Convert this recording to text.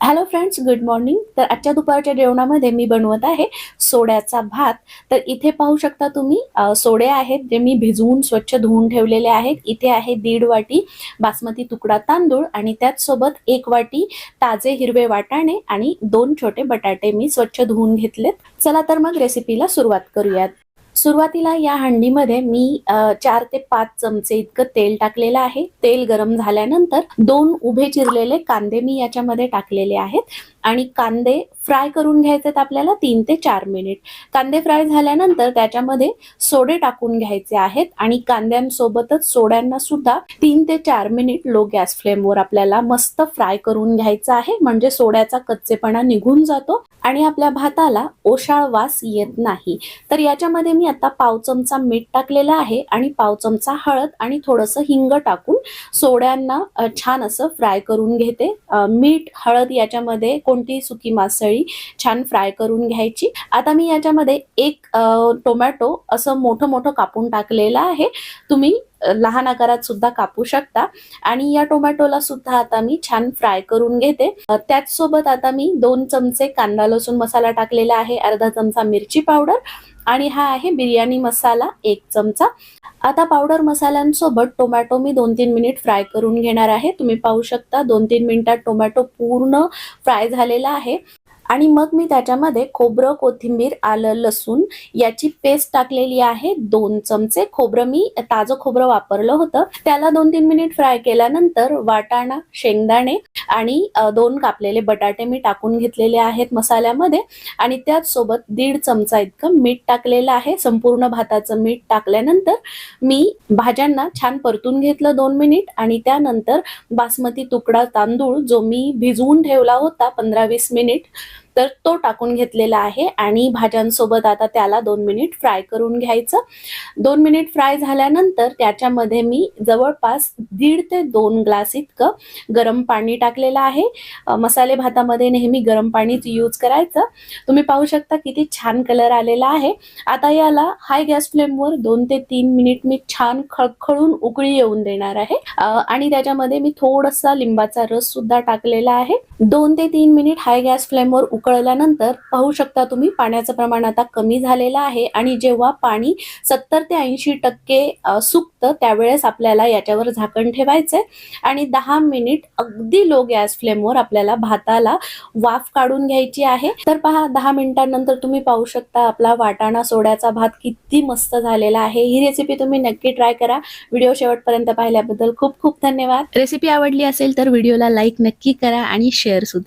Hello friends, good morning. तर आजच्या दुपारच्या जेवणामध्ये मी बनवत आहे सोड्याचा भात. तर इथे पाहू शकता तुम्ही सोडे आहेत जे मी भिजवून स्वच्छ धुवून ठेवलेले आहेत. इथे आहे 1.5 वाटी बासमती तुकडा तांदूळ आणि त्याच सोबत 1 वाटी ताजे हिरवे वाटाणे आणि 2 छोटे बटाटे मी स्वच्छ धुवून घेतलेत. चला तर मग रेसिपीला सुरुवात करूयात. सुरुवातीला या हंडीमध्ये मी 4 ते 5 चमचे इतकं तेल टाकलेलं आहे. तेल गरम झाल्यानंतर 2 उभे चिरलेले कांदे मी याच्यामध्ये टाकलेले आहेत आणि कांदे फ्राय करून घ्यायचे आपल्याला 3 ते 4 मिनिट. कांदे फ्राय झाल्यानंतर त्याच्यामध्ये सोडे टाकून घ्यायचे आहेत आणि कांद्यांसोबतच सोड्यांना सुद्धा 3 ते 4 मिनिट लो गॅस फ्लेमवर आपल्याला मस्त फ्राय करून घ्यायचं आहे, म्हणजे सोड्याचा कच्चेपणा निघून जातो आणि आपल्या भाताला ओशाळ वास येत नाही. तर याच्यामध्ये मी आता पाव चमचा मीठ टाकलेलं आहे आणि पाव चमचा हळद आणि थोडंसं हिंग टाकून सोड्यांना छान असं फ्राय करून घेते. मीठ हळद याच्यामध्ये कोणतीही सुकी मासळी छान फ्राय करून घ्यायची. आता मी याच्यामध्ये एक टोमॅटो असं मोठं मोठं कापून टाकलेलं आहे. तुम्ही लहान आकारात सुद्धा कापू शकता आणि या टोमॅटोला सुद्धा आता मी छान फ्राय करून घेते. त्याच सोबत आता मी 2 चमचे कांदा लसूण मसाला टाकलेला आहे, अर्धा चमचा मिरची पावडर आणि हा आहे बिर्याणी मसाला 1 चमचा. आता पावडर मसाल्यांसोबत टोमॅटो मी 2-3 मिनिट फ्राय करून घेणार आहे. तुम्ही पाहू शकता 2-3 मिनिटात टोमॅटो पूर्ण फ्राय झालेला आहे आणि मग मी त्याच्यामध्ये खोबरं, कोथिंबीर, आलं, लसूण याची पेस्ट टाकलेली आहे 2 चमचे. खोबरं मी ताजं खोबरं वापरलं होतं. त्याला 2-3 मिनिट फ्राय केल्यानंतर वाटाणा, शेंगदाणे आणि 2 कापलेले बटाटे मी टाकून घेतलेले आहेत मसाल्यामध्ये आणि त्याच सोबत 1.5 चमचा इतकं मीठ टाकलेलं आहे. संपूर्ण भाताचं मीठ टाकल्यानंतर मी भाज्यांना छान परतून घेतलं 2 मिनिट आणि त्यानंतर बासमती तुकडा तांदूळ जो मी भिजवून ठेवला होता 15-20 मिनिट, तर तो टाकून घेतलेला आहे आणि भाज्यांसोबत आता त्याला 2 मिनिट फ्राय करून घ्यायचं. 2 मिनिट फ्राय झाल्यानंतर त्याच्यामध्ये मी जवळपास 1.5 ते 2 ग्लास इतकं गरम पाणी टाकलेलं आहे. मसाले भातामध्ये नेहमी गरम पाणीच यूज करायचं. तुम्ही पाहू शकता किती छान कलर आलेला आहे. आता याला हाय गॅस फ्लेमवर 2 ते 3 मिनिट मी छान खळखळून उकळी येऊन देणार आहे आणि त्याच्यामध्ये मी थोडासा लिंबाचा रस सुद्धा टाकलेला आहे. 2 ते 3 मिनिट हाय गॅस फ्लेमवर उकळल्यानंतर पाहू शकता तुम्ही पाण्याचं प्रमाण आता कमी झालेलं आहे आणि जेव्हा पाणी 70 ते 80% सुकतं त्यावेळेस आपल्याला याच्यावर झाकण ठेवायचंय आणि 10 मिनिट अगदी लो गॅस फ्लेमवर आपल्याला भाताला वाफ काढून घ्यायची आहे. तर पहा 10 मिनिटांनंतर तुम्ही पाहू शकता आपला वाटाणा सोड्याचा भात किती मस्त झालेला आहे. ही रेसिपी तुम्ही नक्की ट्राय करा. व्हिडिओ शेवटपर्यंत पाहिल्याबद्दल खूप खूप धन्यवाद. रेसिपी आवडली असेल तर व्हिडिओला लाईक नक्की करा आणि शेअर सुद्धा